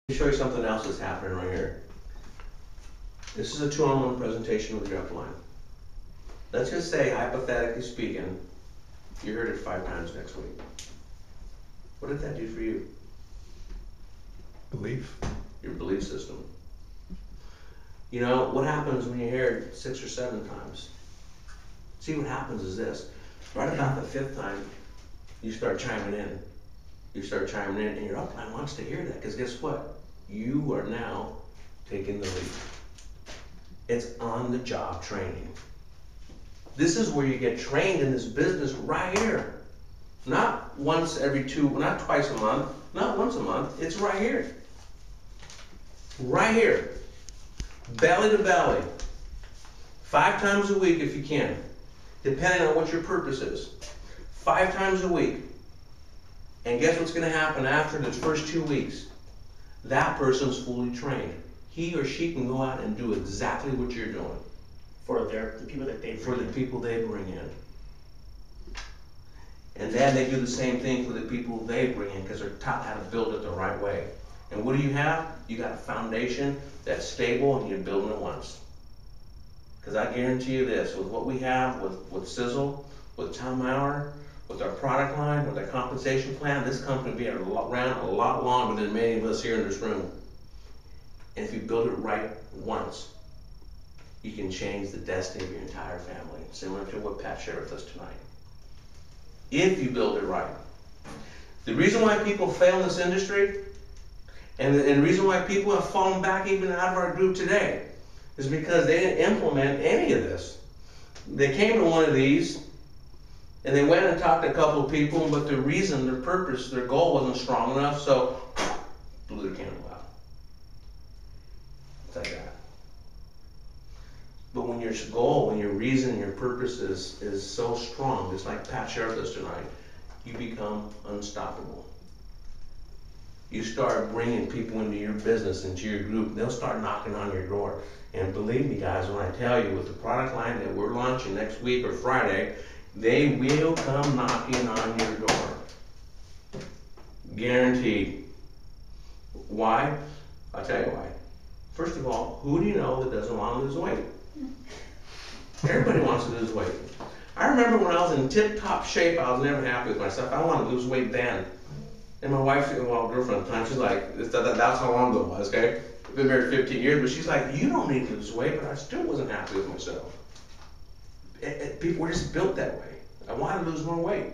Let me show you something else that's happening right here. This is a 2-on-1 presentation with your upline. Let's just say, hypothetically speaking, you heard it 5 times next week. What did that do for you? Belief. Your belief system. You know, what happens when you hear it 6 or 7 times? See, what happens is this. Right about the 5th time, you start chiming in. You start chiming in, and your upline wants to hear that, because guess what? You are now taking the lead. It's on-the-job training. This is where you get trained in this business right here. Not once every not twice a month, not once a month, it's right here. Right here. Belly to belly. 5 times a week if you can, depending on what your purpose is. 5 times a week. And guess what's gonna happen after the first 2 weeks? That person's fully trained. He or she can go out and do exactly what you're doing. For the people that they bring For the in. people they bring in. And then they do the same thing for the people they bring in, because they're taught how to build it the right way. And what do you have? You got a foundation that's stable, and you're building it once. Because I guarantee you this, with what we have with Sizzle, with Tom Maurer, with our product line, with our compensation plan, this company will be around a lot longer than many of us here in this room. And if you build it right once, you can change the destiny of your entire family, similar to what Pat shared with us tonight. If you build it right. The reason why people fail in this industry, and the reason why people have fallen back even out of our group today, is because they didn't implement any of this. They came to one of these, and they went and talked to a couple of people, but their reason, their purpose, their goal wasn't strong enough, so blew their candle out. It's like that. But when your goal, when your reason, your purpose is so strong, just like Pat shared with us tonight, you become unstoppable. You start bringing people into your business, into your group, they'll start knocking on your door. And believe me guys, when I tell you, with the product line that we're launching next week or Friday, they will come knocking on your door. Guaranteed. Why? I'll tell you why. First of all, who do you know that doesn't want to lose weight? Everybody wants to lose weight. I remember when I was in tip-top shape, I was never happy with myself. I wanted to lose weight then. And my wife, well, girlfriend at the time, she's like, that's how long ago it was, okay? I've been married 15 years, but she's like, you don't need to lose weight, but I still wasn't happy with myself. People were just built that way. I wanted to lose more weight.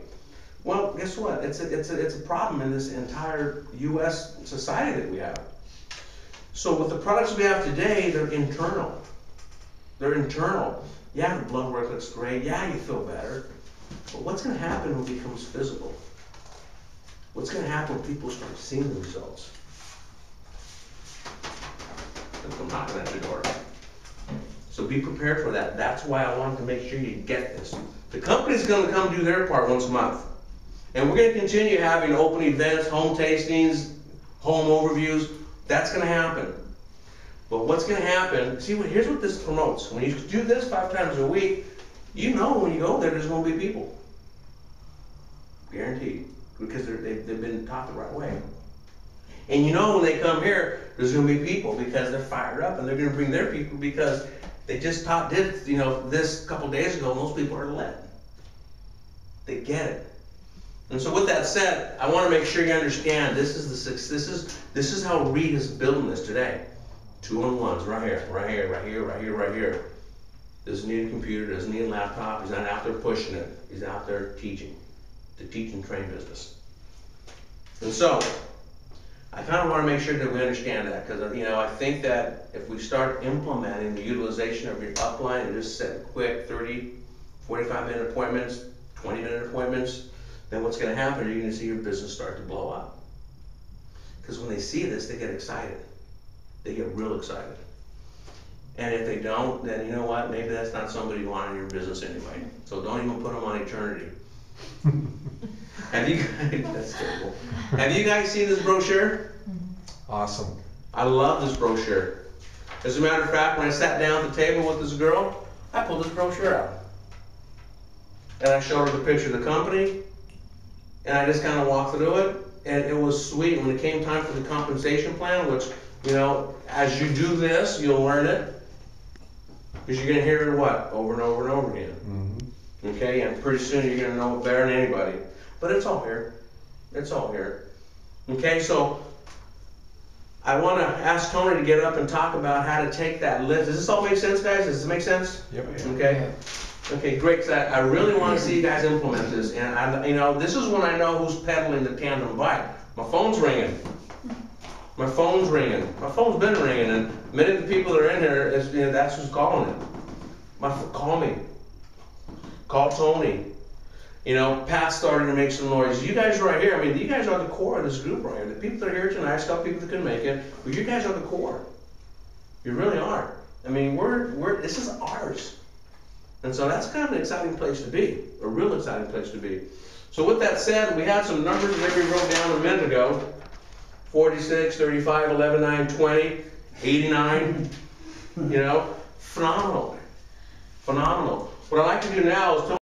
Well, guess what? It's a problem in this entire U.S. society that we have. So with the products we have today, they're internal. They're internal. Yeah, the blood work looks great. Yeah, you feel better. But what's going to happen when it becomes physical? What's going to happen when people start seeing the results? They'll come knocking at your door. So be prepared for that. That's why I wanted to make sure you get this. The company's going to come do their part once a month. And we're going to continue having open events, home tastings, home overviews. That's going to happen. But what's going to happen, here's what this promotes. When you do this 5 times a week, you know when you go there, there's going to be people. Guaranteed. Because they've been taught the right way. And you know when they come here, there's going to be people because they're fired up, and they're going to bring their people because they just this a couple days ago, and those people are lit. They get it. And so with that said, I want to make sure you understand this is how Reed is building this today. 2-on-1s right here, right here, right here, right here, right here. Doesn't need a computer, doesn't need a laptop, he's not out there pushing it. He's out there teaching. The teach and train business. And so, I kind of want to make sure that we understand that, because I think that if we start implementing the utilization of your upline and just set quick 30, 45-minute appointments, 20-minute appointments, then what's going to happen, you're going to see your business start to blow up. Because when they see this, they get excited. They get real excited. And if they don't, then you know what, maybe that's not somebody you want in your business anyway. So don't even put them on eternity. Have you guys, that's terrible. Have you guys seen this brochure? Awesome. I love this brochure. As a matter of fact, when I sat down at the table with this girl, I pulled this brochure out. And I showed her the picture of the company, and I just kind of walked through it, and it was sweet. When it came time for the compensation plan, which, you know, as you do this, you'll learn it. Because you're gonna hear it what? Over and over and over again. Okay, and pretty soon you're gonna know it better than anybody. But it's all here. It's all here. Okay, so I wanna ask Tony to get up and talk about how to take that list. Does this all make sense, guys? Does this make sense? Yep. Okay? Okay, great, 'cause I really wanna see you guys implement this, and I, you know, this is when I know who's peddling the tandem bike. My phone's ringing. My phone's ringing. My phone's been ringing, and many of the people that are in here, is, you know, that's who's calling it. Call me. Call Tony. You know, Pat's starting to make some noise. You guys right here, I mean, you guys are the core of this group right here. The people that are here tonight, still people that couldn't make it, but you guys are the core. You really are. I mean, this is ours. And so that's kind of an exciting place to be, a real exciting place to be. So with that said, we had some numbers that we wrote down a minute ago. 46, 35, 11, 9, 20, 89, you know, phenomenal. Phenomenal. What I like to do now is